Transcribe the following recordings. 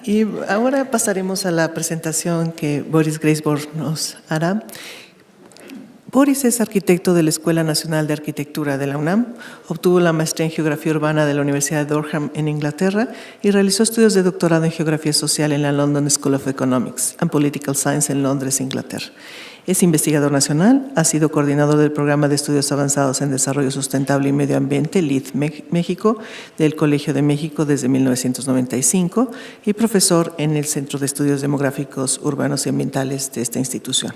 Y ahora pasaremos a la presentación que Boris Graceborg nos hará. Boris es arquitecto de la Escuela Nacional de Arquitectura de la UNAM, obtuvo la maestría en Geografía Urbana de la Universidad de Durham en Inglaterra y realizó estudios de doctorado en Geografía Social en la London School of Economics and Political Science en Londres, Inglaterra. Es investigador nacional, ha sido coordinador del Programa de Estudios Avanzados en Desarrollo Sustentable y Medio Ambiente, LEED México, del Colegio de México desde 1995 y profesor en el Centro de Estudios Demográficos Urbanos y Ambientales de esta institución.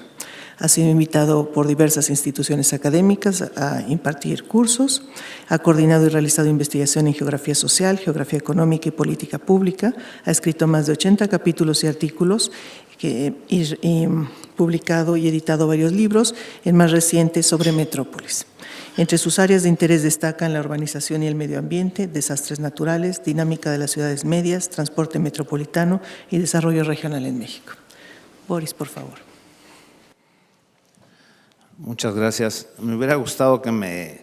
Ha sido invitado por diversas instituciones académicas a impartir cursos, ha coordinado y realizado investigación en geografía social, geografía económica y política pública, ha escrito más de 80 capítulos y artículos y publicado y editado varios libros, el más reciente sobre metrópolis. Entre sus áreas de interés destacan la urbanización y el medio ambiente, desastres naturales, dinámica de las ciudades medias, transporte metropolitano y desarrollo regional en México. Boris, por favor. Muchas gracias. Me hubiera gustado que me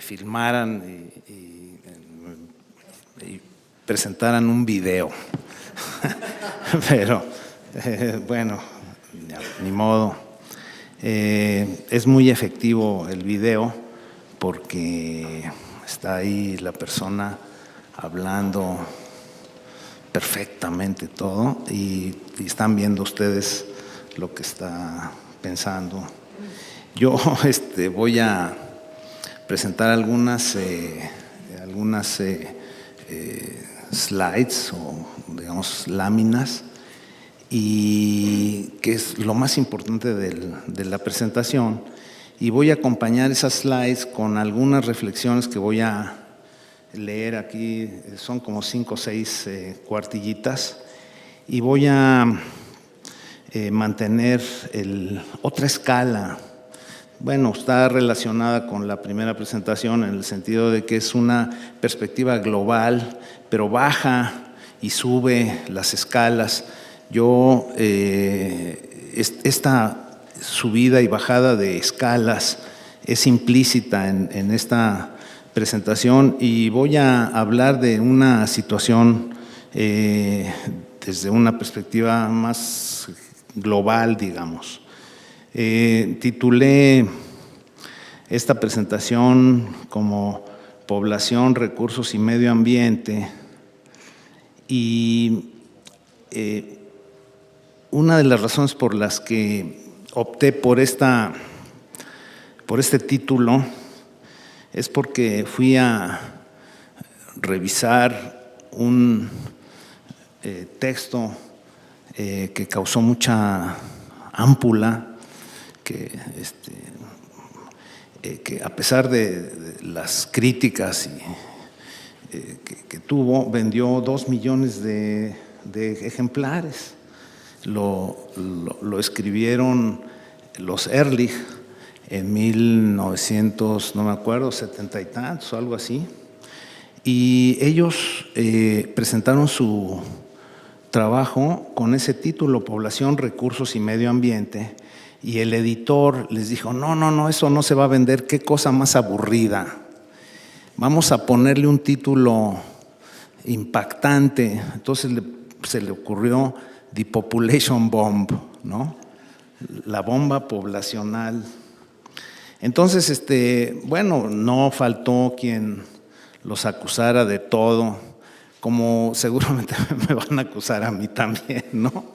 filmaran y presentaran un video, pero bueno, ya, ni modo. Es muy efectivo el video porque está ahí la persona hablando perfectamente todo y están viendo ustedes lo que está pensando. Yo voy a presentar algunas slides o digamos láminas y que es lo más importante de la presentación, y voy a acompañar esas slides con algunas reflexiones que voy a leer aquí, son como 5 o 6 cuartillitas, y voy a mantener otra escala. Bueno, está relacionada con la primera presentación en el sentido de que es una perspectiva global, pero baja y sube las escalas. Yo, esta subida y bajada de escalas es implícita en esta presentación, y voy a hablar de una situación desde una perspectiva más global, digamos. Titulé esta presentación como Población, Recursos y Medio Ambiente, y una de las razones por las que opté por este título es porque fui a revisar un texto que causó mucha ámpula, que a pesar de las críticas que tuvo, vendió 2 millones de ejemplares. Lo escribieron los Ehrlich en 1900, no me acuerdo, 70 y tantos o algo así, y ellos presentaron su trabajo con ese título, Población, Recursos y Medio Ambiente, y el editor les dijo, no, eso no se va a vender, qué cosa más aburrida. Vamos a ponerle un título impactante. Entonces se le ocurrió The Population Bomb, ¿no? La bomba poblacional. Entonces, bueno, no faltó quien los acusara de todo, como seguramente me van a acusar a mí también, ¿no?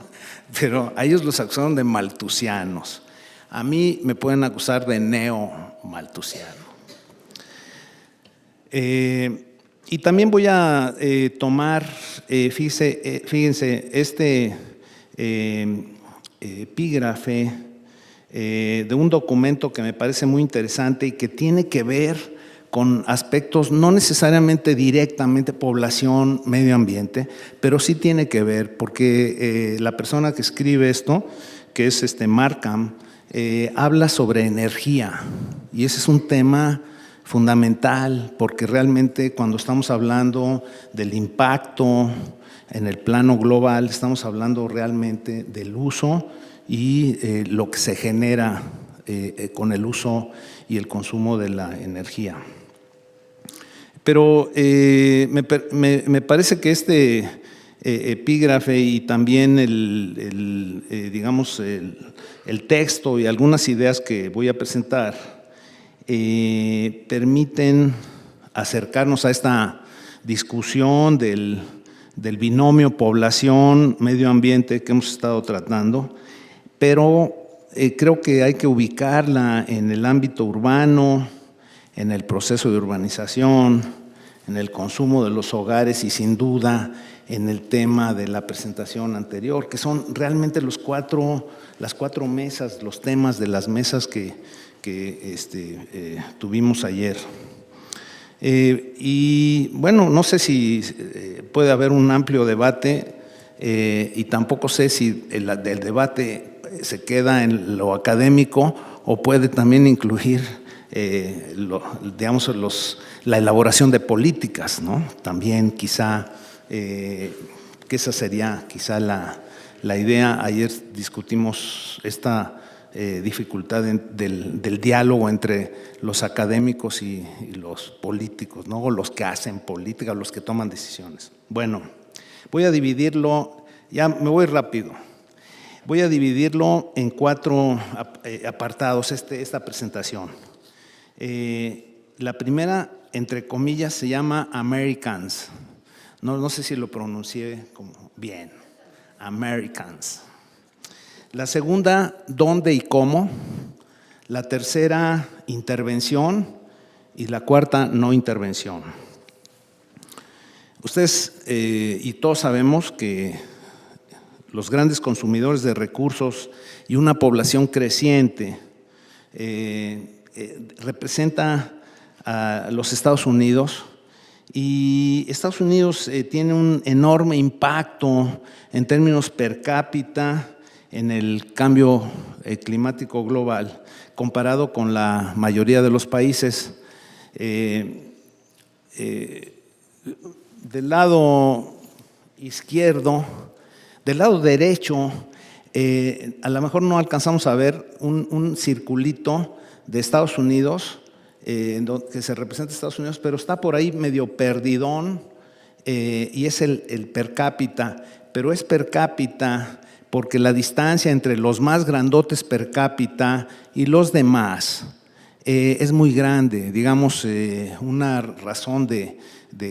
Pero a ellos los acusaron de maltusianos. A mí me pueden acusar de neo-maltusiano. Y también voy a tomar, fíjense, epígrafe de un documento que me parece muy interesante y que tiene que ver con aspectos no necesariamente directamente población, medio ambiente, pero sí tiene que ver porque la persona que escribe esto, que es Markham, habla sobre energía, y ese es un tema fundamental porque realmente cuando estamos hablando del impacto en el plano global, estamos hablando realmente del uso y lo que se genera con el uso y el consumo de la energía. Pero me parece que epígrafe y también digamos, el texto y algunas ideas que voy a presentar permiten acercarnos a esta discusión del binomio población-medio ambiente que hemos estado tratando, pero creo que hay que ubicarla en el ámbito urbano, en el proceso de urbanización, en el consumo de los hogares y sin duda en el tema de la presentación anterior, que son realmente las cuatro mesas, los temas de las mesas que tuvimos ayer. Y bueno, no sé si puede haber un amplio debate y tampoco sé si el debate se queda en lo académico o puede también incluir, digamos, la elaboración de políticas, ¿no? También quizá, que esa sería quizá la idea. Ayer discutimos esta dificultad del diálogo entre los académicos y los políticos, ¿no? O los que hacen política, los que toman decisiones. Bueno, voy a dividirlo, ya me voy rápido, voy a dividirlo en 4 apartados esta presentación. La primera, entre comillas, se llama Americans. No sé si lo pronuncié como bien, Americans. La segunda, ¿dónde y cómo? La tercera, intervención. Y la cuarta, no intervención. Ustedes y todos sabemos que los grandes consumidores de recursos y una población creciente representa a los Estados Unidos, y Estados Unidos tiene un enorme impacto en términos per cápita en el cambio climático global, comparado con la mayoría de los países. Del lado izquierdo, del lado derecho, a lo mejor no alcanzamos a ver un circulito de Estados Unidos, que se representa Estados Unidos, pero está por ahí medio perdidón, y es el per cápita, pero es per cápita porque la distancia entre los más grandotes per cápita y los demás es muy grande, digamos, una razón de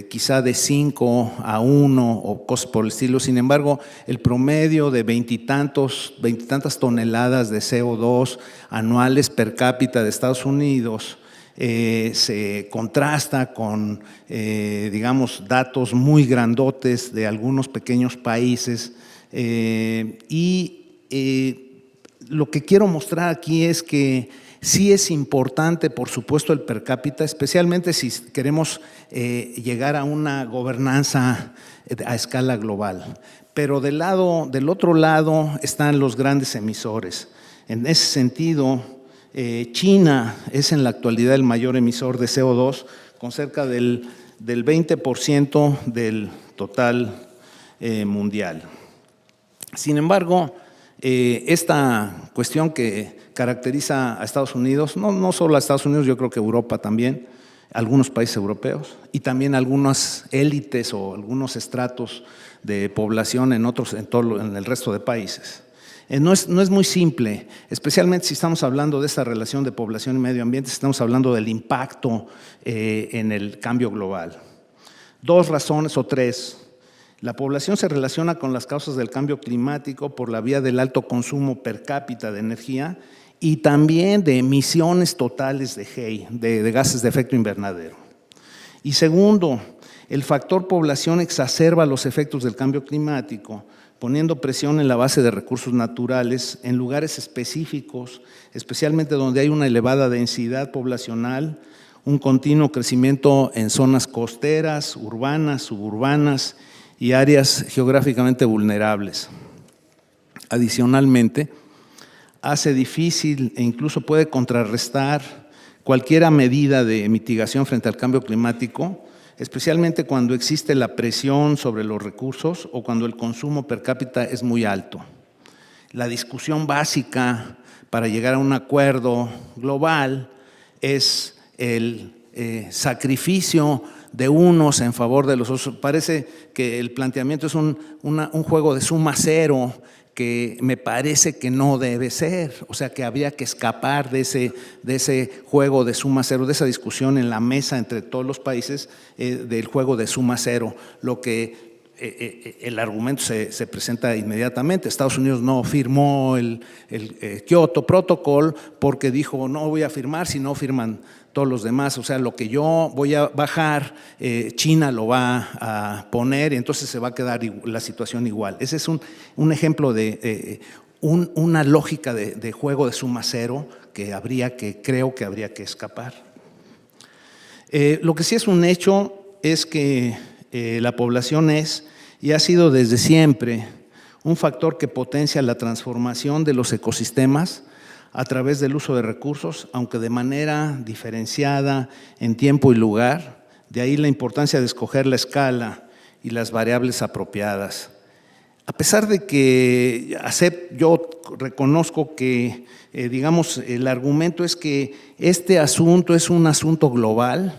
quizá de 5-1 o cosas por el estilo. Sin embargo, el promedio de veintitantas toneladas de CO2 anuales per cápita de Estados Unidos se contrasta con, digamos, datos muy grandotes de algunos pequeños países. Lo que quiero mostrar aquí es que sí es importante, por supuesto, el per cápita, especialmente si queremos llegar a una gobernanza a escala global. Pero del otro lado están los grandes emisores. En ese sentido, China es en la actualidad el mayor emisor de CO2, con cerca del 20% del total mundial. Sin embargo, esta cuestión que caracteriza a Estados Unidos, no solo a Estados Unidos, yo creo que Europa también, algunos países europeos y también algunas élites o algunos estratos de población en el resto de países. No es muy simple, especialmente si estamos hablando de esta relación de población y medio ambiente, estamos hablando del impacto en el cambio global. 2 razones o 3. La población se relaciona con las causas del cambio climático por la vía del alto consumo per cápita de energía y también de emisiones totales de gases de efecto invernadero. Y segundo, el factor población exacerba los efectos del cambio climático, poniendo presión en la base de recursos naturales en lugares específicos, especialmente donde hay una elevada densidad poblacional, un continuo crecimiento en zonas costeras, urbanas, suburbanas y áreas geográficamente vulnerables. Adicionalmente, hace difícil e incluso puede contrarrestar cualquier medida de mitigación frente al cambio climático, especialmente cuando existe la presión sobre los recursos o cuando el consumo per cápita es muy alto. La discusión básica para llegar a un acuerdo global es el sacrificio de unos en favor de los otros. Parece que el planteamiento es un juego de suma cero, que me parece que no debe ser. O sea, que habría que escapar de ese juego de suma cero, de esa discusión en la mesa entre todos los países, del juego de suma cero. Lo que el argumento se presenta inmediatamente. Estados Unidos no firmó el Kyoto Protocol porque dijo no voy a firmar si no firman todos los demás. O sea, lo que yo voy a bajar, China lo va a poner y entonces se va a quedar la situación igual. Ese es un ejemplo de una lógica de juego de suma cero que creo que habría que escapar. Lo que sí es un hecho es que la población es y ha sido desde siempre un factor que potencia la transformación de los ecosistemas a través del uso de recursos, aunque de manera diferenciada en tiempo y lugar. De ahí la importancia de escoger la escala y las variables apropiadas. A pesar de que yo reconozco que, digamos, el argumento es que este asunto es un asunto global,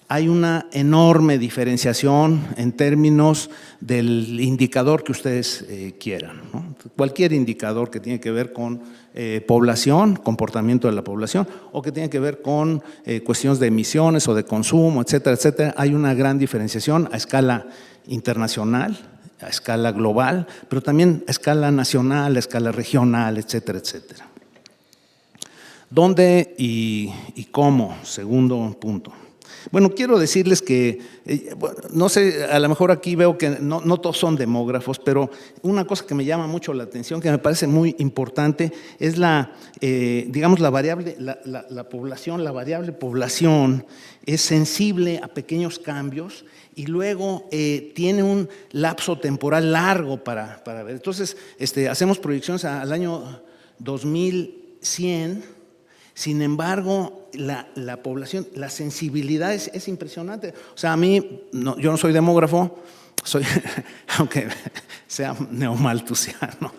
hay una enorme diferenciación en términos del indicador que ustedes quieran, ¿no? Cualquier indicador que tiene que ver con población, comportamiento de la población, o que tiene que ver con cuestiones de emisiones o de consumo, etcétera, etcétera. Hay una gran diferenciación a escala internacional, a escala global, pero también a escala nacional, a escala regional, etcétera, etcétera. ¿Dónde y cómo? Segundo punto. Bueno, quiero decirles que, no sé, a lo mejor aquí veo que no todos son demógrafos, pero una cosa que me llama mucho la atención, que me parece muy importante, es digamos, la variable, la población, la variable población es sensible a pequeños cambios y luego tiene un lapso temporal largo para ver. Entonces, hacemos proyecciones al año 2100. Sin embargo, la población, la sensibilidad es impresionante. O sea, a mí, yo no soy demógrafo, aunque sea neomalthusiano,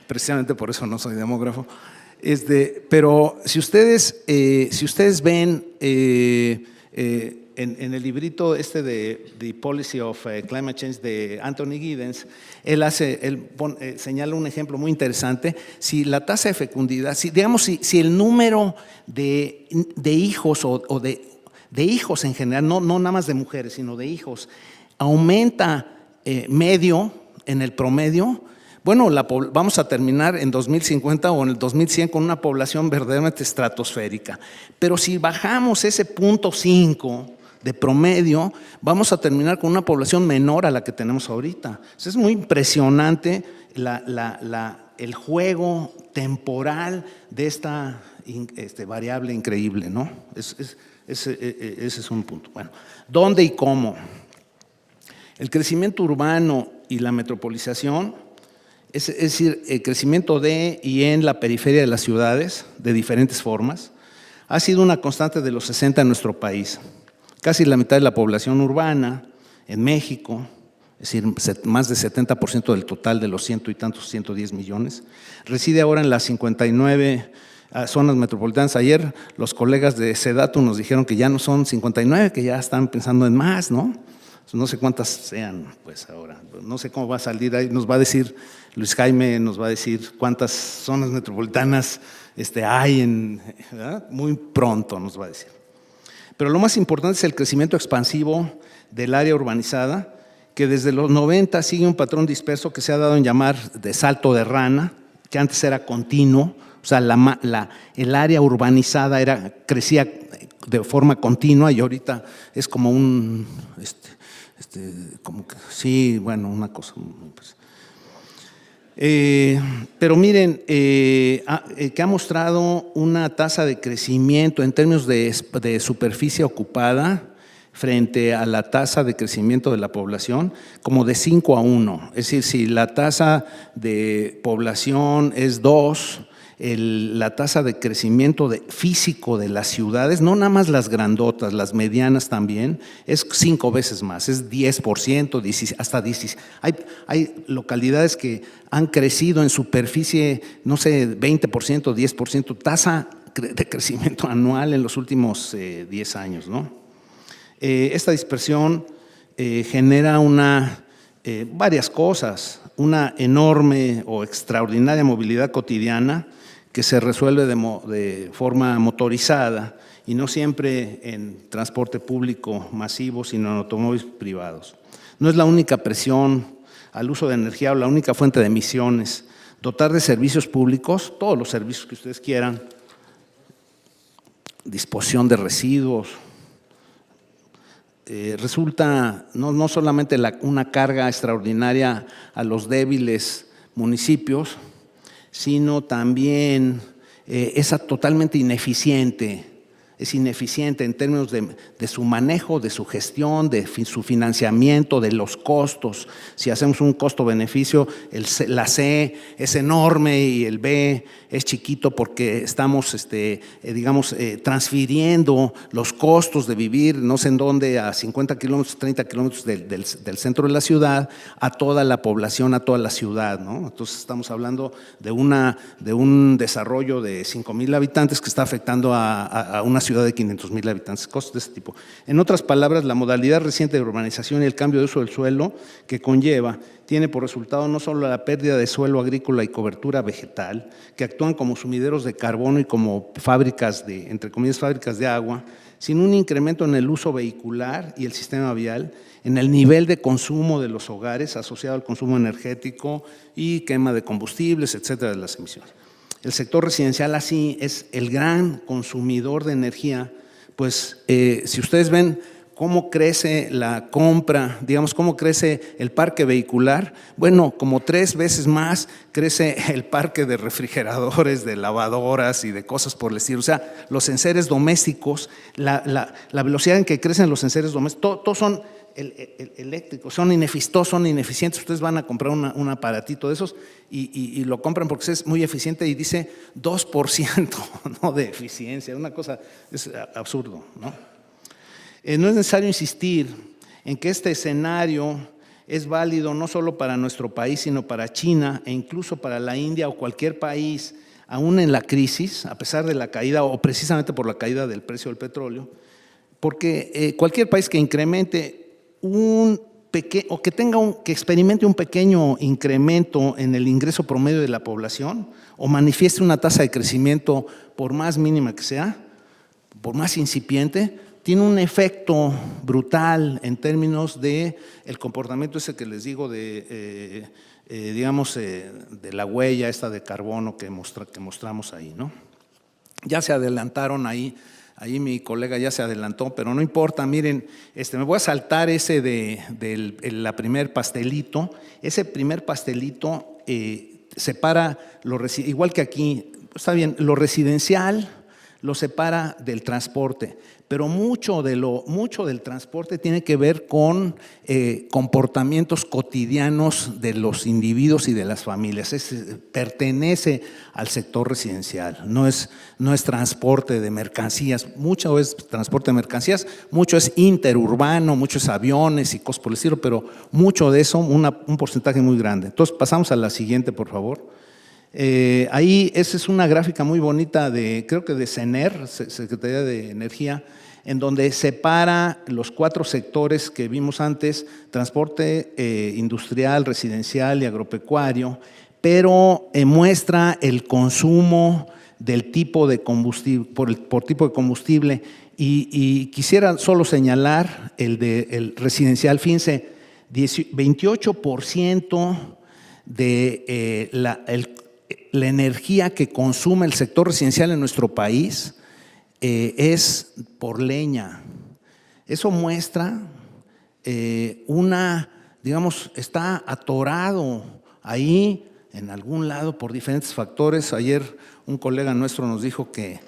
precisamente por eso no soy demógrafo. Pero si ustedes ven en el librito de The Policy of Climate Change de Anthony Giddens, él señala un ejemplo muy interesante. Si la tasa de fecundidad, si el número de hijos o de hijos en general, no nada más de mujeres, sino de hijos, aumenta en el promedio, bueno, vamos a terminar en 2050 o en el 2100 con una población verdaderamente estratosférica. Pero si bajamos ese 0.5 de promedio, vamos a terminar con una población menor a la que tenemos ahorita. Entonces, es muy impresionante el juego temporal de esta variable increíble, ¿no? Ese es un punto. Bueno, ¿dónde y cómo? El crecimiento urbano y la metropolización, es decir, el crecimiento de y en la periferia de las ciudades, de diferentes formas, ha sido una constante de los 60 en nuestro país. Casi la mitad de la población urbana en México, es decir, más del 70% del total de los 110 millones, reside ahora en las 59 zonas metropolitanas. Ayer los colegas de Sedatu nos dijeron que ya no son 59, que ya están pensando en más, ¿no? No sé cuántas sean, pues ahora, no sé cómo va a salir ahí, nos va a decir Luis Jaime, nos va a decir cuántas zonas metropolitanas hay, ¿verdad? Muy pronto nos va a decir. Pero lo más importante es el crecimiento expansivo del área urbanizada, que desde los 90 sigue un patrón disperso que se ha dado en llamar de salto de rana, que antes era continuo. O sea, el área urbanizada crecía de forma continua y ahorita es como como que, sí, bueno, una cosa. Pues. Pero miren, que ha mostrado una tasa de crecimiento en términos de superficie ocupada frente a la tasa de crecimiento de la población, como de 5-1. Es decir, si la tasa de población es 2, la tasa de crecimiento físico de las ciudades, no nada más las grandotas, las medianas también, es 5 veces más, es 10%, hasta 16%. Hay localidades que han crecido en superficie, no sé, 20%, 10%, tasa de crecimiento anual en los últimos 10 años, ¿no? Esta dispersión genera varias cosas, una enorme o extraordinaria movilidad cotidiana que se resuelve de forma motorizada y no siempre en transporte público masivo, sino en automóviles privados. No es la única presión al uso de energía o la única fuente de emisiones. Dotar de servicios públicos, todos los servicios que ustedes quieran, disposición de residuos, resulta no solamente una carga extraordinaria a los débiles municipios, sino también es totalmente ineficiente. Es ineficiente en términos de su manejo, de su gestión, de su financiamiento, de los costos. Si hacemos un costo-beneficio, la C es enorme y el B es chiquito porque estamos, transfiriendo los costos de vivir, no sé en dónde, a 50 kilómetros, 30 kilómetros del centro de la ciudad, a toda la población, a toda la ciudad, ¿no? Entonces estamos hablando de un desarrollo de 5,000 habitantes que está afectando a una ciudad de 500,000 habitantes, cosas de ese tipo. En otras palabras, la modalidad reciente de urbanización y el cambio de uso del suelo que conlleva tiene por resultado no solo la pérdida de suelo agrícola y cobertura vegetal, que actúan como sumideros de carbono y como fábricas entre comillas, fábricas de agua, sino un incremento en el uso vehicular y el sistema vial, en el nivel de consumo de los hogares asociado al consumo energético y quema de combustibles, etcétera, de las emisiones. El sector residencial así es el gran consumidor de energía, pues si ustedes ven cómo crece la compra, digamos, cómo crece el parque vehicular, bueno, como 3 veces más crece el parque de refrigeradores, de lavadoras y de cosas por el estilo. O sea, los enseres domésticos, la velocidad en que crecen los enseres domésticos, todos son eléctricos, son ineficientes. Ustedes van a comprar un aparatito de esos y lo compran porque es muy eficiente y dice 2%, ¿no?, de eficiencia. Una cosa, es absurdo, ¿no? No es necesario insistir en que este escenario es válido no solo para nuestro país, sino para China e incluso para la India o cualquier país, aún en la crisis, a pesar de la caída o precisamente por la caída del precio del petróleo, porque cualquier país que incremente que experimente un pequeño incremento en el ingreso promedio de la población o manifieste una tasa de crecimiento por más mínima que sea, por más incipiente, tiene un efecto brutal en términos de el comportamiento ese que les digo de la huella esta de carbono que mostramos ahí, ¿no? Ya se adelantaron ahí mi colega ya se adelantó, pero no importa. Miren, me voy a saltar ese la primer pastelito. Ese primer pastelito separa, igual que aquí, está bien, lo residencial lo separa del transporte, pero mucho del transporte tiene que ver con comportamientos cotidianos de los individuos y de las familias. Pertenece al sector residencial, no es transporte de mercancías. Mucho es transporte de mercancías, mucho es interurbano, mucho es aviones y cosas por el estilo, pero mucho de eso, un porcentaje muy grande. Entonces pasamos a la siguiente, por favor. Ahí, esa es una gráfica muy bonita creo que de CENER, Secretaría de Energía, en donde separa los 4 sectores que vimos antes: transporte industrial, residencial y agropecuario, pero muestra el consumo del tipo de combustible, por tipo de combustible, y quisiera solo señalar el residencial. Fíjense, 28% de la energía que consume el sector residencial en nuestro país es por leña. Eso muestra está atorado ahí en algún lado por diferentes factores. Ayer un colega nuestro nos dijo que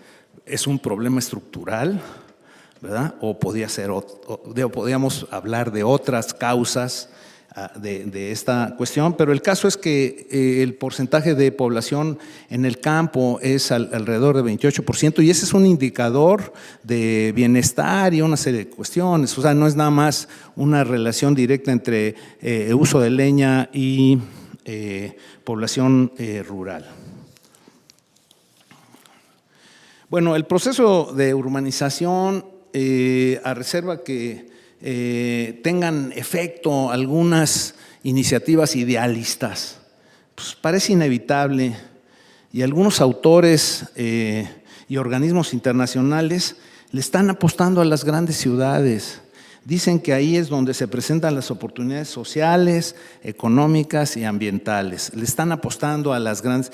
es un problema estructural, ¿verdad? O podíamos hablar de otras causas de esta cuestión, pero el caso es que el porcentaje de población en el campo es alrededor de 28%, y ese es un indicador de bienestar y una serie de cuestiones. O sea, no es nada más una relación directa entre uso de leña y población rural. Bueno, el proceso de urbanización, a reserva que tengan efecto algunas iniciativas idealistas, pues parece inevitable, y algunos autores y organismos internacionales le están apostando a las grandes ciudades. Dicen que ahí es donde se presentan las oportunidades sociales, económicas y ambientales. Le están apostando a las grandes.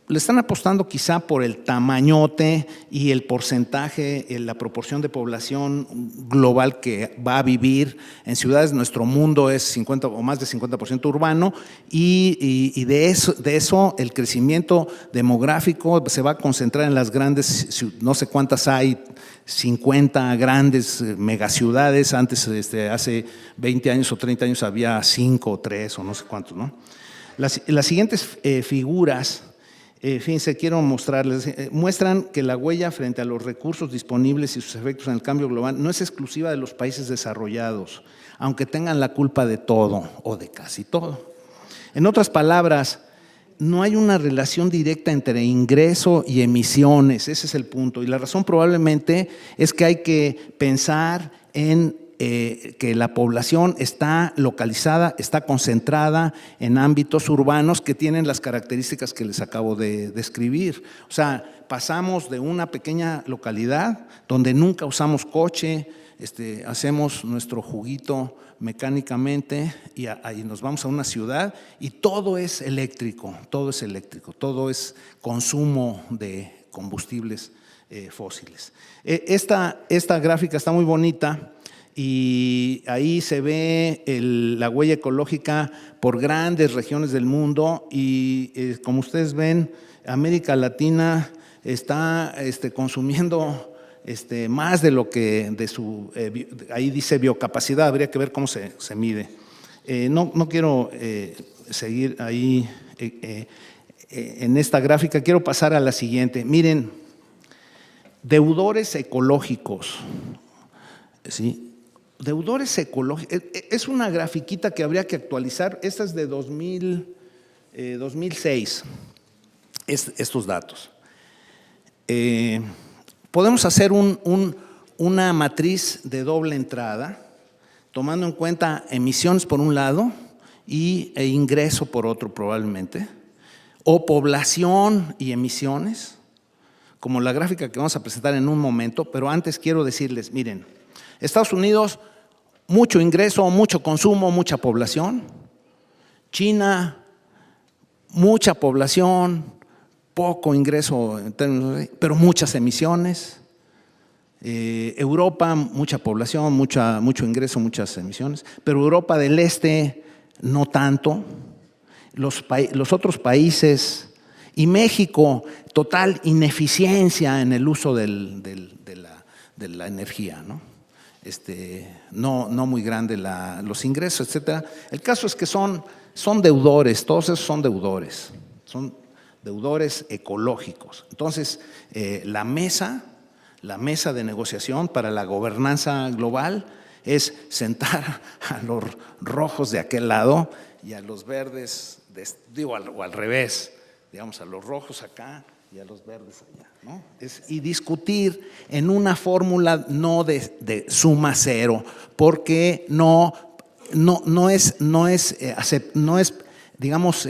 Le están apostando quizá por el tamañote y el porcentaje, la proporción de población global que va a vivir en ciudades. Nuestro mundo es 50 o más de 50% urbano y de eso el crecimiento demográfico se va a concentrar en las grandes, no sé cuántas hay, 50 grandes megaciudades. Antes, hace 20 años o 30 años había 5 o 3 o no sé cuántos, ¿no? Las siguientes figuras, fíjense, quiero mostrarles, muestran que la huella frente a los recursos disponibles y sus efectos en el cambio global no es exclusiva de los países desarrollados, aunque tengan la culpa de todo o de casi todo. En otras palabras, no hay una relación directa entre ingreso y emisiones, ese es el punto. Y la razón probablemente es que hay que pensar en que la población está localizada, está concentrada en ámbitos urbanos que tienen las características que les acabo de describir. O sea, pasamos de una pequeña localidad donde nunca usamos coche, hacemos nuestro juguito mecánicamente y nos vamos a una ciudad y todo es eléctrico, todo es consumo de combustibles fósiles. Esta gráfica está muy bonita. Y ahí se ve la huella ecológica por grandes regiones del mundo y como ustedes ven, América Latina está consumiendo más de lo que de su, ahí dice biocapacidad, habría que ver cómo se mide. No quiero seguir ahí en esta gráfica, quiero pasar a la siguiente. Miren, deudores ecológicos, ¿sí? Deudores ecológicos, es una grafiquita que habría que actualizar, esta es de 2006, estos datos. Podemos hacer una matriz de doble entrada, tomando en cuenta emisiones por un lado e ingreso por otro probablemente, o población y emisiones, como la gráfica que vamos a presentar en un momento, pero antes quiero decirles, miren, Estados Unidos, mucho ingreso, mucho consumo, mucha población. China, mucha población, poco ingreso en términos pero muchas emisiones. Europa, mucha población, mucho ingreso, muchas emisiones. Pero Europa del Este, no tanto. Los otros países y México, total ineficiencia en el uso de la energía, ¿no? No muy grande los ingresos, etcétera. El caso es que son deudores, todos esos son deudores ecológicos. Entonces, la mesa de negociación para la gobernanza global es sentar a los rojos de aquel lado y a los verdes, o al revés, digamos, a los rojos acá y a los verdes allá, ¿no? Y discutir en una fórmula no de suma cero, porque no es digamos,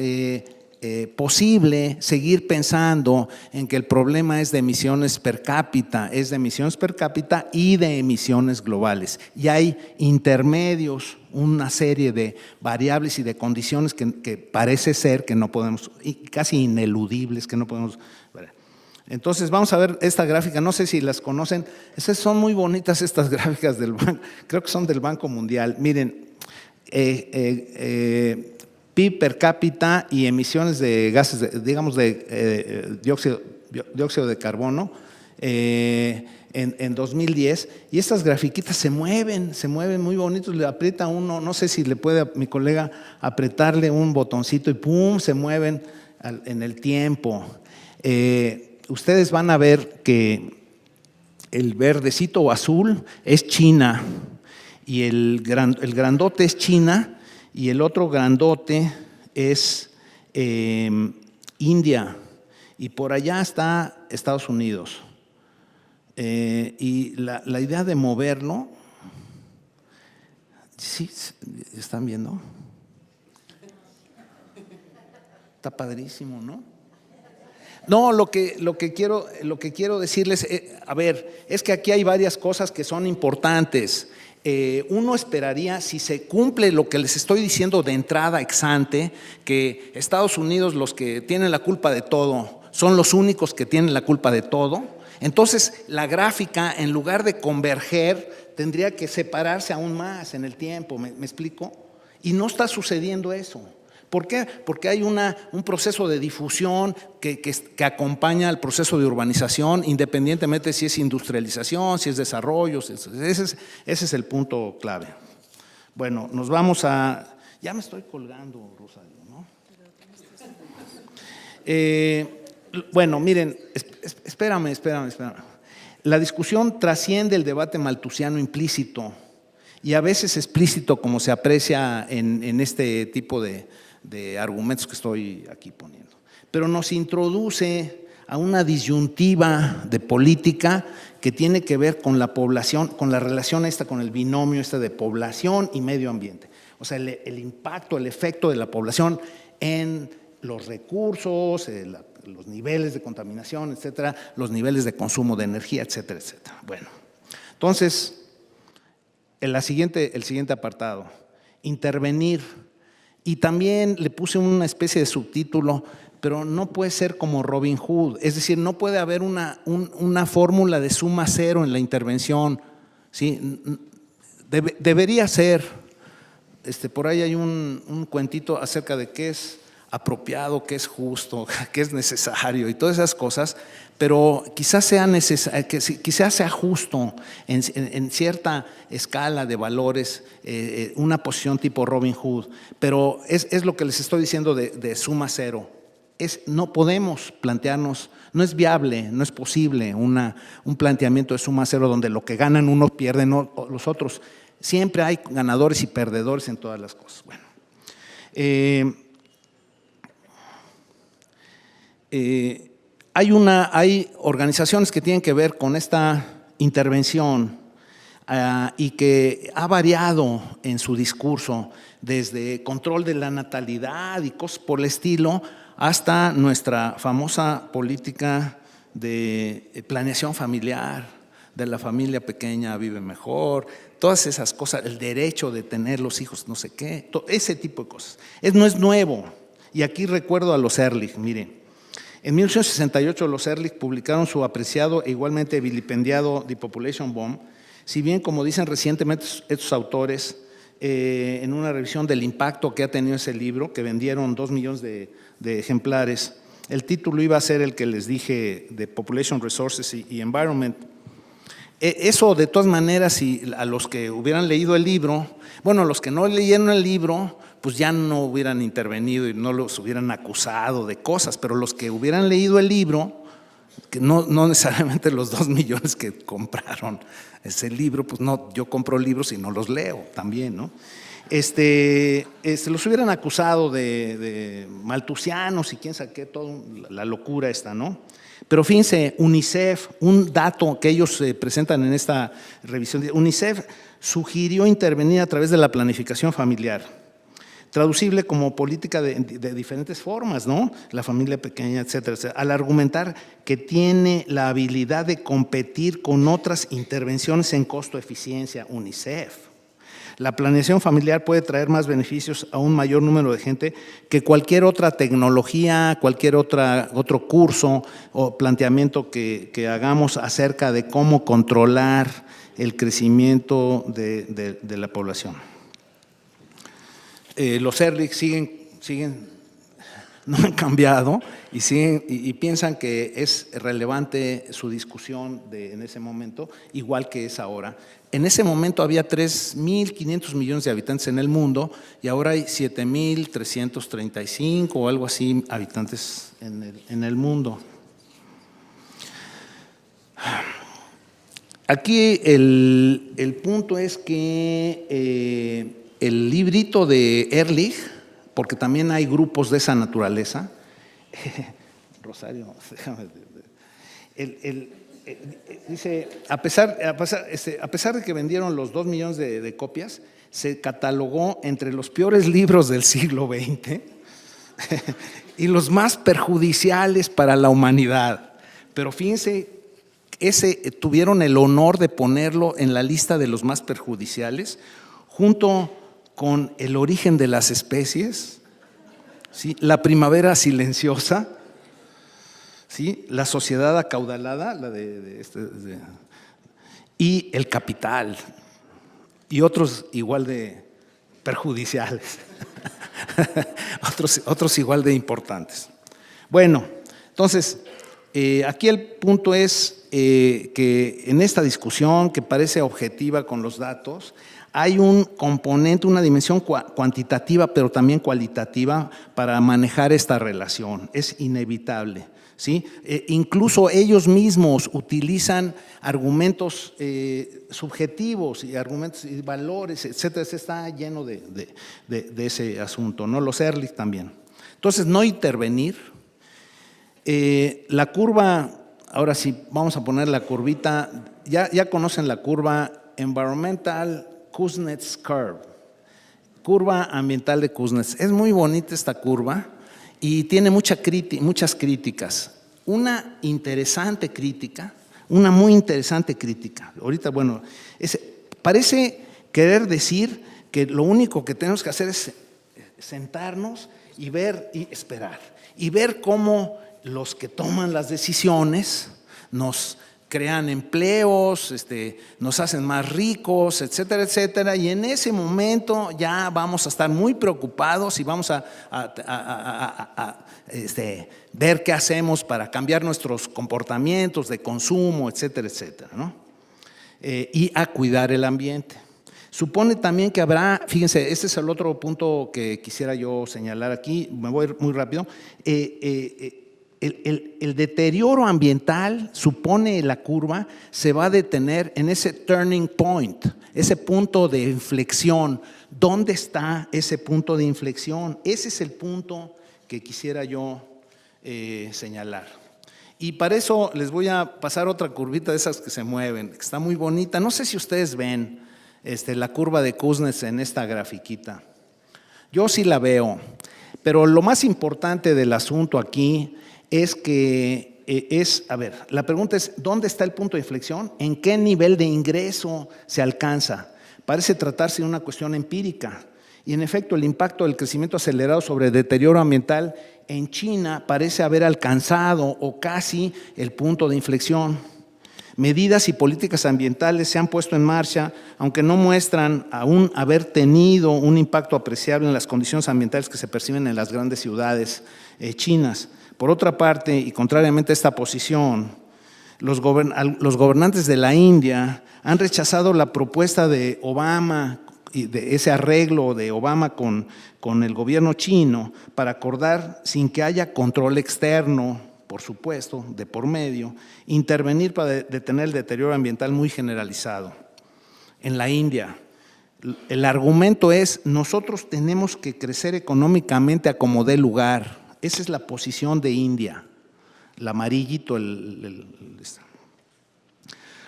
posible seguir pensando en que el problema es de emisiones per cápita, es de emisiones per cápita y de emisiones globales. Y hay intermedios, una serie de variables y de condiciones que parece ser que no podemos, casi ineludibles, que no podemos. Entonces vamos a ver esta gráfica, no sé si las conocen, son muy bonitas estas gráficas del banco, creo que son del Banco Mundial. Miren, PIB per cápita y emisiones de gases, digamos de dióxido de carbono en 2010, y estas grafiquitas se mueven muy bonitos, le aprieta uno, no sé si le puede a mi colega apretarle un botoncito y ¡pum!, se mueven en el tiempo. Ustedes van a ver que el verdecito o azul es China y el grandote es China y el otro grandote es India y por allá está Estados Unidos. Y la idea de moverlo, ¿sí están viendo? Está padrísimo, ¿no? No, lo que quiero decirles, a ver, es que aquí hay varias cosas que son importantes. Uno esperaría, si se cumple lo que les estoy diciendo de entrada ex ante, que Estados Unidos, los que tienen la culpa de todo, son los únicos que tienen la culpa de todo. Entonces, la gráfica, en lugar de converger, tendría que separarse aún más en el tiempo, ¿me explico? Y no está sucediendo eso. ¿Por qué? Porque hay un proceso de difusión que acompaña al proceso de urbanización, independientemente si es industrialización, si es desarrollo. Ese es el punto clave. Bueno, nos vamos a… Ya me estoy colgando, Rosario, ¿no? Bueno, miren, espérame. La discusión trasciende el debate malthusiano implícito y a veces explícito, como se aprecia en este tipo de argumentos que estoy aquí poniendo. Pero nos introduce a una disyuntiva de política que tiene que ver con la población, con la relación con el binomio de población y medio ambiente. O sea, el impacto, el efecto de la población en los recursos, los niveles de contaminación, etcétera, los niveles de consumo de energía, etcétera, etcétera. Bueno, entonces, el siguiente apartado, intervenir. Y también le puse una especie de subtítulo, pero no puede ser como Robin Hood, es decir, no puede haber una fórmula de suma cero en la intervención, ¿sí? Debería ser, por ahí hay un cuentito acerca de qué es apropiado, qué es justo, qué es necesario y todas esas cosas, pero quizás sea justo en cierta escala de valores, una posición tipo Robin Hood, pero es lo que les estoy diciendo de suma cero. No podemos plantearnos, no es viable, no es posible un planteamiento de suma cero donde lo que ganan unos pierden los otros. Siempre hay ganadores y perdedores en todas las cosas. Bueno, hay organizaciones que tienen que ver con esta intervención y que ha variado en su discurso desde control de la natalidad y cosas por el estilo hasta nuestra famosa política de planeación familiar, de la familia pequeña vive mejor, todas esas cosas, el derecho de tener los hijos, no sé qué, ese tipo de cosas. No es nuevo. Y aquí recuerdo a los Ehrlich, miren. En 1968 los Ehrlich publicaron su apreciado e igualmente vilipendiado The Population Bomb, si bien, como dicen recientemente estos autores, en una revisión del impacto que ha tenido ese libro, que vendieron 2 millones de ejemplares, el título iba a ser el que les dije, de Population Resources y Environment. Eso, de todas maneras, a los que hubieran leído el libro, bueno, los que no leyeron el libro, pues ya no hubieran intervenido y no los hubieran acusado de cosas, pero los que hubieran leído el libro, que no necesariamente los 2 millones que compraron ese libro, pues no, yo compro libros y no los leo también, ¿no? Los hubieran acusado de malthusianos y quién sabe qué, toda la locura esta, ¿no? Pero fíjense, UNICEF, un dato que ellos presentan en esta revisión, UNICEF sugirió intervenir a través de la planificación familiar, traducible como política de diferentes formas, ¿no? La familia pequeña, etcétera, etcétera, al argumentar que tiene la habilidad de competir con otras intervenciones en costo-eficiencia, UNICEF. La planeación familiar puede traer más beneficios a un mayor número de gente que cualquier otra tecnología, cualquier otro curso o planteamiento que hagamos acerca de cómo controlar el crecimiento de la población. Los Ehrlich siguen, no han cambiado y piensan que es relevante su discusión en ese momento, igual que es ahora. En ese momento había 3.500 millones de habitantes en el mundo y ahora hay 7.335 o algo así habitantes en el mundo. Aquí el punto es que el librito de Ehrlich, porque también hay grupos de esa naturaleza, Rosario, déjame, dice, a pesar de que vendieron los 2 millones de copias, se catalogó entre los peores libros del siglo XX y los más perjudiciales para la humanidad. Pero fíjense, tuvieron el honor de ponerlo en la lista de los más perjudiciales, junto con El origen de las especies, ¿sí? La primavera silenciosa, ¿sí? La sociedad acaudalada, y El Capital, y otros igual de perjudiciales, otros igual de importantes. Bueno, entonces, aquí el punto es que en esta discusión, que parece objetiva con los datos, hay un componente, una dimensión cuantitativa, pero también cualitativa para manejar esta relación. Es inevitable, ¿sí? Incluso ellos mismos utilizan argumentos subjetivos y argumentos y valores, etcétera. Se está lleno de ese asunto, ¿no? Los Ehrlich también. Entonces, no intervenir. La curva, ahora sí, vamos a poner la curvita. Ya conocen la curva Environmental Kuznets Curve, curva ambiental de Kuznets. Es muy bonita esta curva y tiene muchas críticas. Una muy interesante crítica. Ahorita, bueno, parece querer decir que lo único que tenemos que hacer es sentarnos y ver y esperar. Y ver cómo los que toman las decisiones nos crean empleos, nos hacen más ricos, etcétera, etcétera, y en ese momento ya vamos a estar muy preocupados y vamos a ver qué hacemos para cambiar nuestros comportamientos de consumo, etcétera, etcétera, ¿no? Y a cuidar el ambiente. Supone también que habrá, fíjense, este es el otro punto que quisiera yo señalar aquí, me voy a ir muy rápido. El deterioro ambiental, supone la curva, se va a detener en ese turning point, ese punto de inflexión. ¿Dónde está ese punto de inflexión? Ese es el punto que quisiera yo señalar. Y para eso les voy a pasar otra curvita de esas que se mueven, que está muy bonita. No sé si ustedes ven la curva de Kuznets en esta grafiquita. Yo sí la veo, pero lo más importante del asunto aquí es que la pregunta es, ¿dónde está el punto de inflexión? ¿En qué nivel de ingreso se alcanza? Parece tratarse de una cuestión empírica. Y en efecto, el impacto del crecimiento acelerado sobre el deterioro ambiental en China parece haber alcanzado o casi el punto de inflexión. Medidas y políticas ambientales se han puesto en marcha, aunque no muestran aún haber tenido un impacto apreciable en las condiciones ambientales que se perciben en las grandes ciudades chinas. Por otra parte, y contrariamente a esta posición, los gobernantes de la India han rechazado la propuesta de Obama y de ese arreglo de Obama con el gobierno chino para acordar, sin que haya control externo, por supuesto, de por medio, intervenir para detener el deterioro ambiental muy generalizado. En la India, el argumento es: nosotros tenemos que crecer económicamente a como dé lugar. Esa es la posición de India, el amarillito,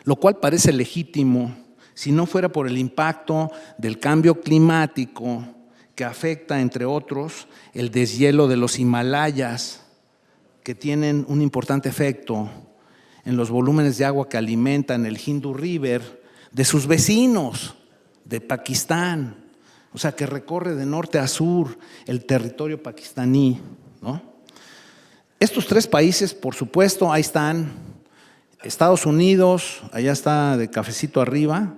lo cual parece legítimo si no fuera por el impacto del cambio climático que afecta, entre otros, el deshielo de los Himalayas, que tienen un importante efecto en los volúmenes de agua que alimentan el Hindu River de sus vecinos, de Pakistán, o sea, que recorre de norte a sur el territorio pakistaní, ¿no? Estos tres países, por supuesto, ahí están: Estados Unidos, allá está de cafecito arriba,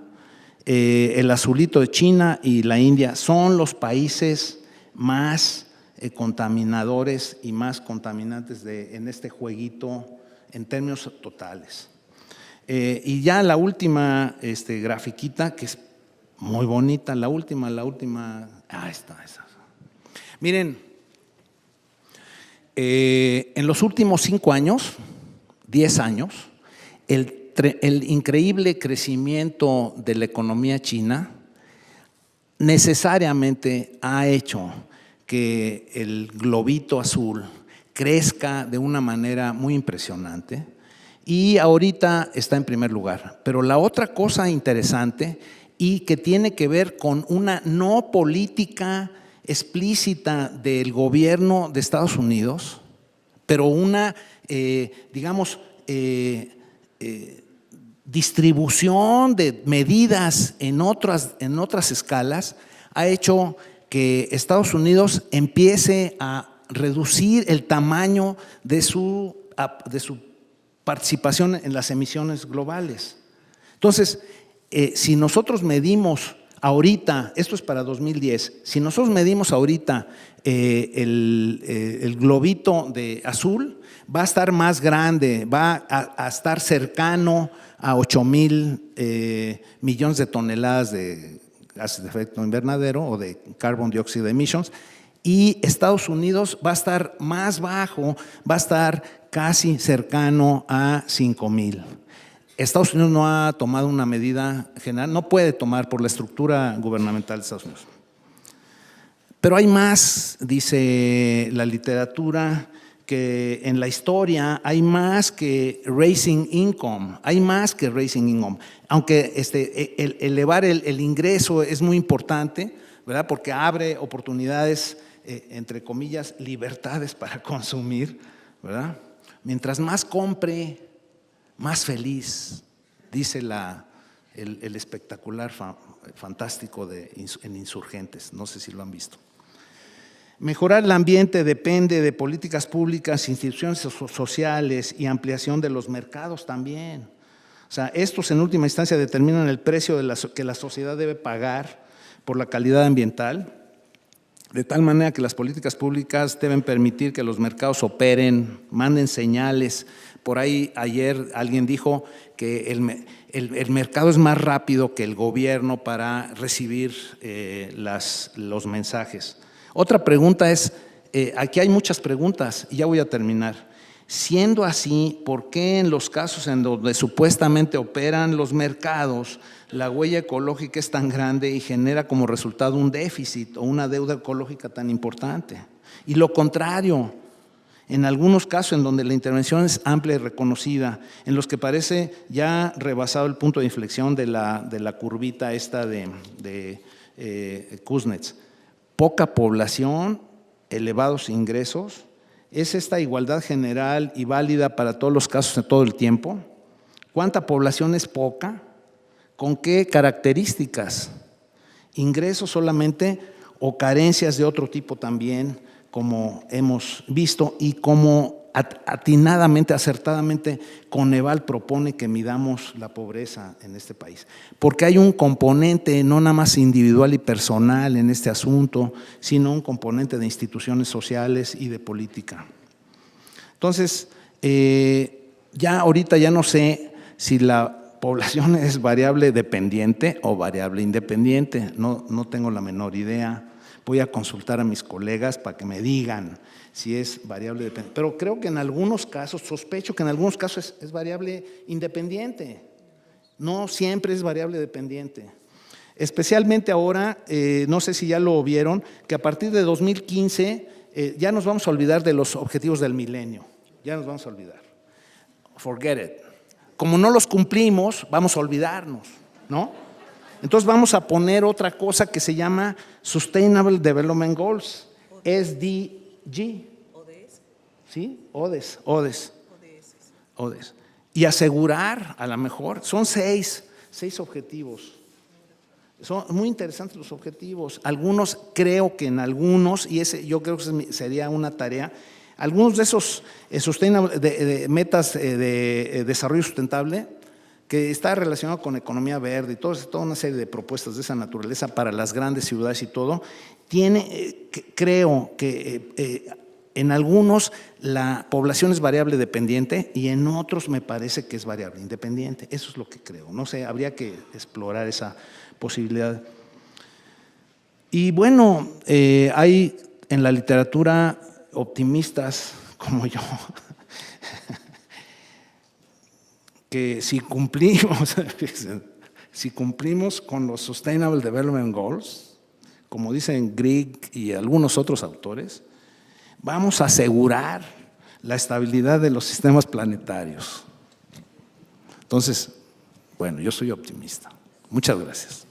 el azulito de China y la India, son los países más contaminadores y más contaminantes en este jueguito en términos totales. Y ya la última grafiquita, que es muy bonita, la última, ahí está esa. Miren, en los últimos 5 años, 10 años, el increíble crecimiento de la economía china necesariamente ha hecho que el globito azul crezca de una manera muy impresionante y ahorita está en primer lugar. Pero la otra cosa interesante y que tiene que ver con una no política explícita del gobierno de Estados Unidos, pero una, distribución de medidas en otras escalas, ha hecho que Estados Unidos empiece a reducir el tamaño de su participación en las emisiones globales. Entonces, si nosotros medimos ahorita, esto es para 2010, si nosotros medimos ahorita el globito de azul, va a estar más grande, va a estar cercano a 8,000 millones de toneladas de gases de efecto invernadero o de carbon dioxide emissions, y Estados Unidos va a estar más bajo, va a estar casi cercano a 5,000. Estados Unidos no ha tomado una medida general, no puede tomar por la estructura gubernamental de Estados Unidos. Pero hay más, dice la literatura, que en la historia hay más que raising income, aunque elevar el ingreso es muy importante, ¿verdad? Porque abre oportunidades, entre comillas, libertades para consumir, ¿verdad? Mientras más compre, más feliz, dice el espectacular fantástico en Insurgentes, no sé si lo han visto. Mejorar el ambiente depende de políticas públicas, instituciones sociales y ampliación de los mercados también. O sea, estos en última instancia determinan el precio que la sociedad debe pagar por la calidad ambiental, de tal manera que las políticas públicas deben permitir que los mercados operen, manden señales. Por ahí ayer alguien dijo que el mercado es más rápido que el gobierno para recibir los mensajes. Otra pregunta es, aquí hay muchas preguntas y ya voy a terminar. Siendo así, ¿por qué en los casos en donde supuestamente operan los mercados, la huella ecológica es tan grande y genera como resultado un déficit o una deuda ecológica tan importante? Y lo contrario, en algunos casos en donde la intervención es amplia y reconocida, en los que parece ya rebasado el punto de inflexión de la curvita esta de Kuznets, poca población, elevados ingresos, ¿es esta igualdad general y válida para todos los casos en todo el tiempo? ¿Cuánta población es poca? ¿Con qué características? ¿Ingresos solamente o carencias de otro tipo también, como hemos visto y como atinadamente, acertadamente, Coneval propone que midamos la pobreza en este país? Porque hay un componente no nada más individual y personal en este asunto, sino un componente de instituciones sociales y de política. Entonces, ya ahorita ya no sé si la población es variable dependiente o variable independiente, no tengo la menor idea. Voy a consultar a mis colegas para que me digan si es variable dependiente. Pero creo que en algunos casos, sospecho que en algunos casos es variable independiente. No siempre es variable dependiente. Especialmente ahora, no sé si ya lo vieron, que a partir de 2015 ya nos vamos a olvidar de los objetivos del milenio. Ya nos vamos a olvidar. Forget it. Como no los cumplimos, vamos a olvidarnos, ¿no? Entonces vamos a poner otra cosa que se llama Sustainable Development Goals, SDG. ODS. ¿Sí? ODS. Y asegurar, a lo mejor, son seis objetivos. Son muy interesantes los objetivos. Algunos, creo que en algunos, y yo creo que sería una tarea, algunos de esos de metas de desarrollo sustentable, que está relacionado con economía verde y toda una serie de propuestas de esa naturaleza para las grandes ciudades y todo, creo que en algunos la población es variable dependiente y en otros me parece que es variable independiente. Eso es lo que creo. No sé, habría que explorar esa posibilidad. Y bueno, hay en la literatura optimistas como yo, que si cumplimos con los Sustainable Development Goals, como dicen Grigg y algunos otros autores, vamos a asegurar la estabilidad de los sistemas planetarios. Entonces, bueno, yo soy optimista. Muchas gracias.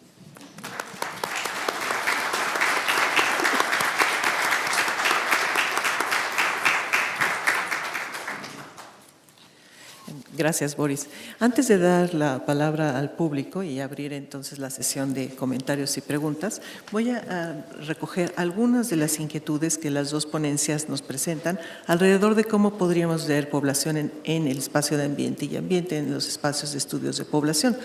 Gracias, Boris. Antes de dar la palabra al público y abrir entonces la sesión de comentarios y preguntas, voy a recoger algunas de las inquietudes que las dos ponencias nos presentan alrededor de cómo podríamos ver población en el espacio de ambiente y ambiente en los espacios de estudios de población.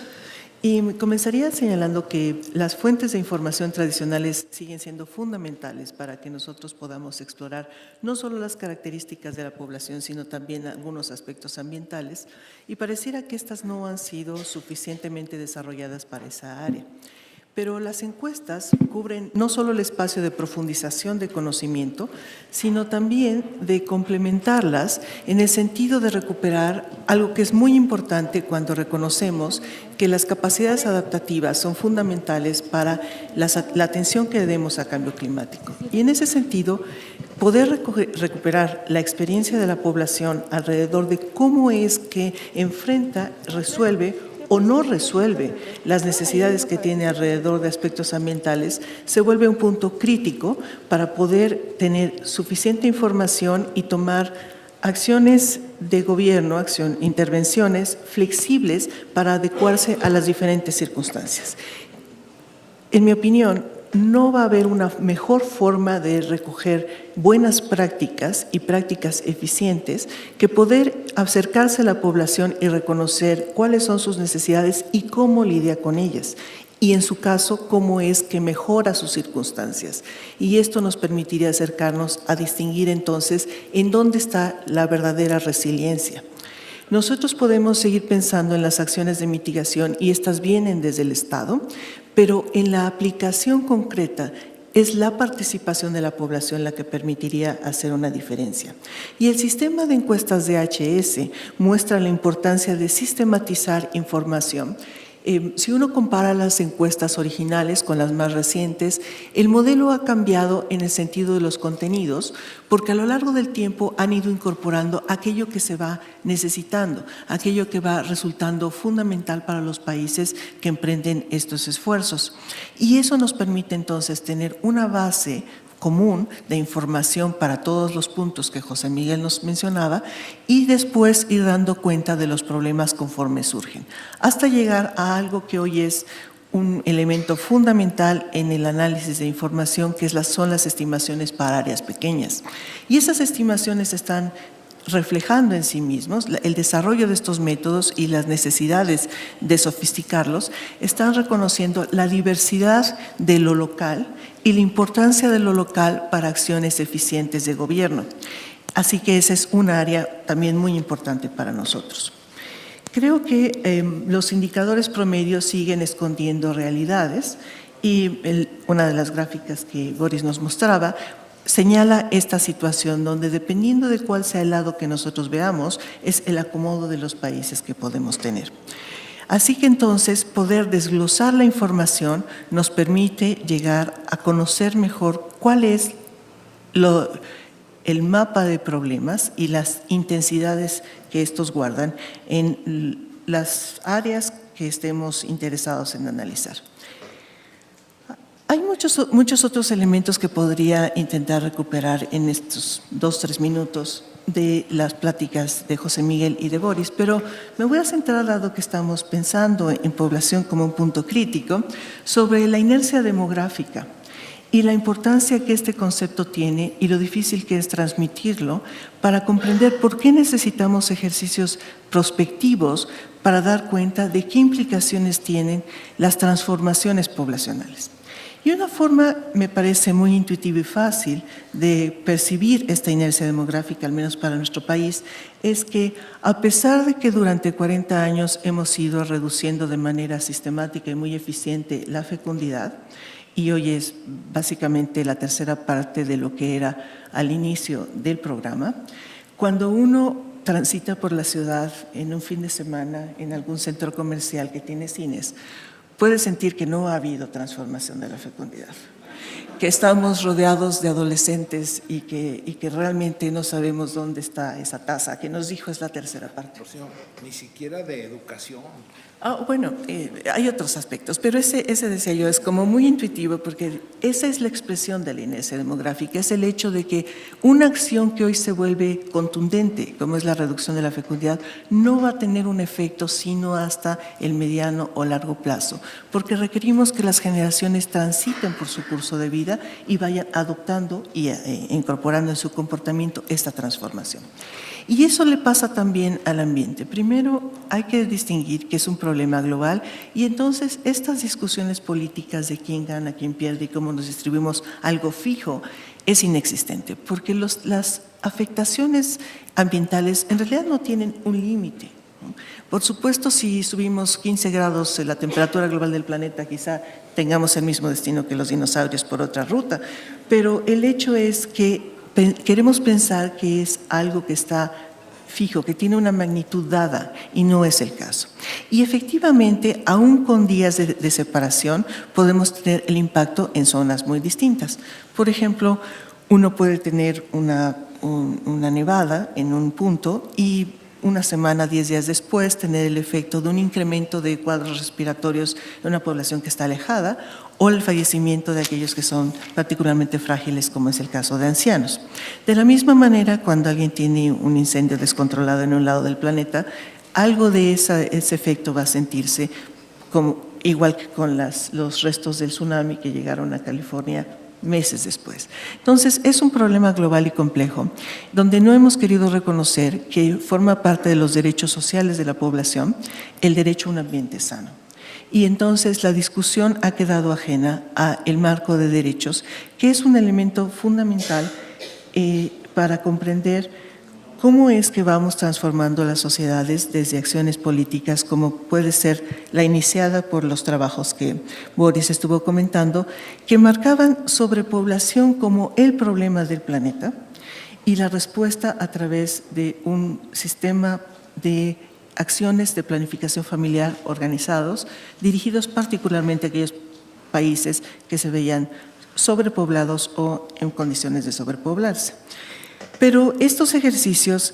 Y comenzaría señalando que las fuentes de información tradicionales siguen siendo fundamentales para que nosotros podamos explorar no solo las características de la población, sino también algunos aspectos ambientales, y pareciera que estas no han sido suficientemente desarrolladas para esa área. Pero las encuestas cubren no solo el espacio de profundización de conocimiento, sino también de complementarlas en el sentido de recuperar algo que es muy importante cuando reconocemos que las capacidades adaptativas son fundamentales para la atención que demos a cambio climático. Y en ese sentido, poder recuperar la experiencia de la población alrededor de cómo es que enfrenta, resuelve o no resuelve las necesidades que tiene alrededor de aspectos ambientales, se vuelve un punto crítico para poder tener suficiente información y tomar acciones de gobierno, intervenciones flexibles para adecuarse a las diferentes circunstancias. En mi opinión, no va a haber una mejor forma de recoger buenas prácticas y prácticas eficientes que poder acercarse a la población y reconocer cuáles son sus necesidades y cómo lidia con ellas. Y en su caso, cómo es que mejora sus circunstancias. Y esto nos permitiría acercarnos a distinguir entonces en dónde está la verdadera resiliencia. Nosotros podemos seguir pensando en las acciones de mitigación y estas vienen desde el Estado, pero en la aplicación concreta es la participación de la población la que permitiría hacer una diferencia. Y el sistema de encuestas de HS muestra la importancia de sistematizar información. Si uno compara las encuestas originales con las más recientes, el modelo ha cambiado en el sentido de los contenidos, porque a lo largo del tiempo han ido incorporando aquello que se va necesitando, aquello que va resultando fundamental para los países que emprenden estos esfuerzos. Y eso nos permite entonces tener una base común de información para todos los puntos que José Miguel nos mencionaba y después ir dando cuenta de los problemas conforme surgen, hasta llegar a algo que hoy es un elemento fundamental en el análisis de información, que son las estimaciones para áreas pequeñas. Y esas estimaciones están reflejando en sí mismos el desarrollo de estos métodos y las necesidades de sofisticarlos, están reconociendo la diversidad de lo local y la importancia de lo local para acciones eficientes de gobierno. Así que esa es un área también muy importante para nosotros. Creo que los indicadores promedios siguen escondiendo realidades y una de las gráficas que Boris nos mostraba señala esta situación donde, dependiendo de cuál sea el lado que nosotros veamos, es el acomodo de los países que podemos tener. Así que entonces poder desglosar la información nos permite llegar a conocer mejor cuál es el mapa de problemas y las intensidades que estos guardan en las áreas que estemos interesados en analizar. Hay muchos otros elementos que podría intentar recuperar en estos 2-3 minutos de las pláticas de José Miguel y de Boris, pero me voy a centrar, dado que estamos pensando en población como un punto crítico, sobre la inercia demográfica y la importancia que este concepto tiene y lo difícil que es transmitirlo para comprender por qué necesitamos ejercicios prospectivos para dar cuenta de qué implicaciones tienen las transformaciones poblacionales. Y una forma, me parece muy intuitiva y fácil de percibir esta inercia demográfica, al menos para nuestro país, es que a pesar de que durante 40 años hemos ido reduciendo de manera sistemática y muy eficiente la fecundidad, y hoy es básicamente la tercera parte de lo que era al inicio del programa, cuando uno transita por la ciudad en un fin de semana en algún centro comercial que tiene cines, puede sentir que no ha habido transformación de la fecundidad. que estamos rodeados de adolescentes y que realmente no sabemos dónde está esa tasa, que nos dijo es la tercera parte. Ni siquiera de educación. Bueno, hay otros aspectos, pero ese decía yo, es como muy intuitivo porque esa es la expresión de la inercia demográfica, es el hecho de que una acción que hoy se vuelve contundente, como es la reducción de la fecundidad, no va a tener un efecto sino hasta el mediano o largo plazo, porque requerimos que las generaciones transiten por su curso de vida y vayan adoptando y incorporando en su comportamiento esta transformación. Y eso le pasa también al ambiente. Primero, hay que distinguir que es un problema global y entonces estas discusiones políticas de quién gana, quién pierde y cómo nos distribuimos algo fijo es inexistente, porque las afectaciones ambientales en realidad no tienen un límite. Por supuesto, si subimos 15 grados la temperatura global del planeta, quizá tengamos el mismo destino que los dinosaurios por otra ruta, pero el hecho es que queremos pensar que es algo que está fijo, que tiene una magnitud dada, y no es el caso. Y efectivamente, aún con días de separación, podemos tener el impacto en zonas muy distintas. Por ejemplo, uno puede tener una nevada en un punto y una semana, 10 días después, tener el efecto de un incremento de cuadros respiratorios en una población que está alejada o el fallecimiento de aquellos que son particularmente frágiles, como es el caso de ancianos. De la misma manera, cuando alguien tiene un incendio descontrolado en un lado del planeta, algo de ese efecto va a sentirse igual que con los restos del tsunami que llegaron a California meses después. Entonces, es un problema global y complejo, donde no hemos querido reconocer que forma parte de los derechos sociales de la población el derecho a un ambiente sano. Y entonces la discusión ha quedado ajena al marco de derechos, que es un elemento fundamental para comprender cómo es que vamos transformando las sociedades desde acciones políticas, como puede ser la iniciada por los trabajos que Boris estuvo comentando, que marcaban sobrepoblación como el problema del planeta y la respuesta a través de un sistema de acciones de planificación familiar organizados, dirigidos particularmente a aquellos países que se veían sobrepoblados o en condiciones de sobrepoblarse. Pero estos ejercicios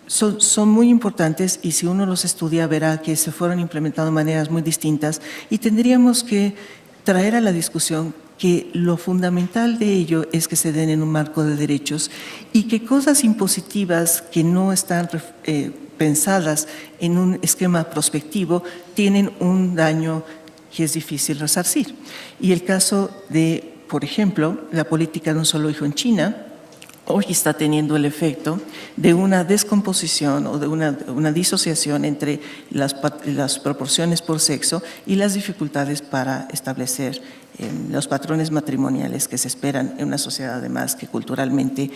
son muy importantes y si uno los estudia verá que se fueron implementando de maneras muy distintas y tendríamos que traer a la discusión que lo fundamental de ello es que se den en un marco de derechos y que cosas impositivas que no están pensadas en un esquema prospectivo tienen un daño que es difícil resarcir. Y el caso de, por ejemplo, la política de un solo hijo en China, hoy está teniendo el efecto de una descomposición o de una disociación entre las proporciones por sexo y las dificultades para establecer los patrones matrimoniales que se esperan en una sociedad además que culturalmente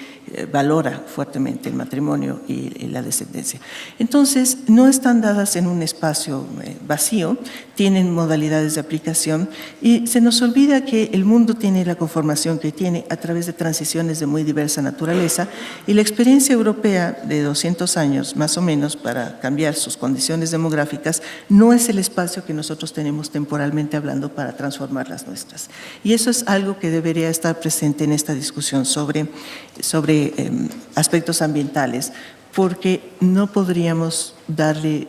valora fuertemente el matrimonio y la descendencia. Entonces, no están dadas en un espacio vacío, tienen modalidades de aplicación y se nos olvida que el mundo tiene la conformación que tiene a través de transiciones de muy diversa naturaleza y la experiencia europea de 200 años más o menos para cambiar sus condiciones demográficas no es el espacio que nosotros tenemos temporalmente hablando para transformar las nuestras. Y eso es algo que debería estar presente en esta discusión sobre aspectos ambientales, porque no podríamos darle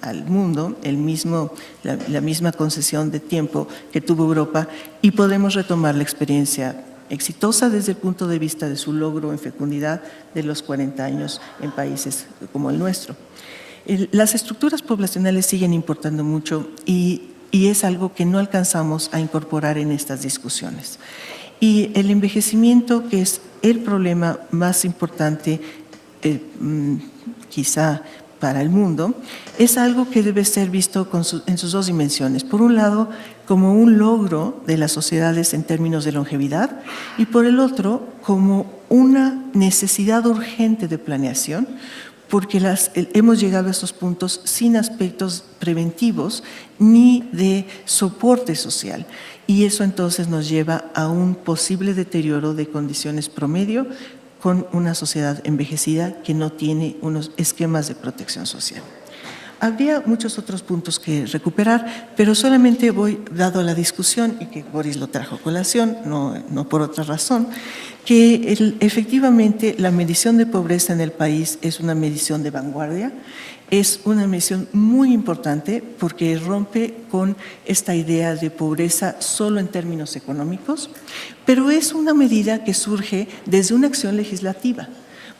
al mundo la misma concesión de tiempo que tuvo Europa y podemos retomar la experiencia exitosa desde el punto de vista de su logro en fecundidad de los 40 años en países como el nuestro. Las estructuras poblacionales siguen importando mucho y es algo que no alcanzamos a incorporar en estas discusiones. Y el envejecimiento, que es el problema más importante quizá para el mundo, es algo que debe ser visto en sus dos dimensiones. Por un lado, como un logro de las sociedades en términos de longevidad y por el otro, como una necesidad urgente de planeación, porque hemos llegado a estos puntos sin aspectos preventivos ni de soporte social. Y eso entonces nos lleva a un posible deterioro de condiciones promedio con una sociedad envejecida que no tiene unos esquemas de protección social. Habría muchos otros puntos que recuperar, pero solamente voy, dado la discusión, y que Boris lo trajo a colación, no por otra razón, que efectivamente la medición de pobreza en el país es una medición de vanguardia, es una medición muy importante porque rompe con esta idea de pobreza solo en términos económicos, pero es una medida que surge desde una acción legislativa,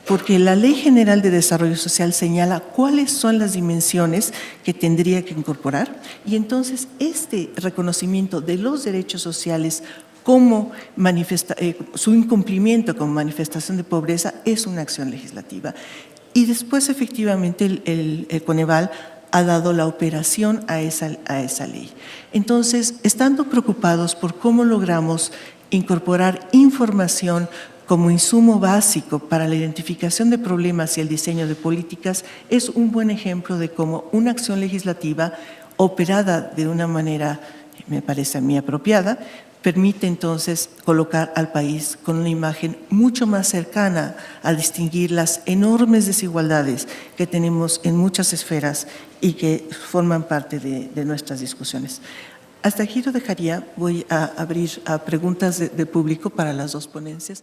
porque la Ley General de Desarrollo Social señala cuáles son las dimensiones que tendría que incorporar, y entonces este reconocimiento de los derechos sociales como su incumplimiento como manifestación de pobreza es una acción legislativa. Y después, efectivamente, el Coneval ha dado la operación a esa ley. Entonces, estando preocupados por cómo logramos incorporar información como insumo básico para la identificación de problemas y el diseño de políticas, es un buen ejemplo de cómo una acción legislativa operada de una manera, me parece a mí, apropiada, permite entonces colocar al país con una imagen mucho más cercana a distinguir las enormes desigualdades que tenemos en muchas esferas y que forman parte de nuestras discusiones. Hasta aquí lo dejaría. Voy a abrir a preguntas de público para las dos ponencias.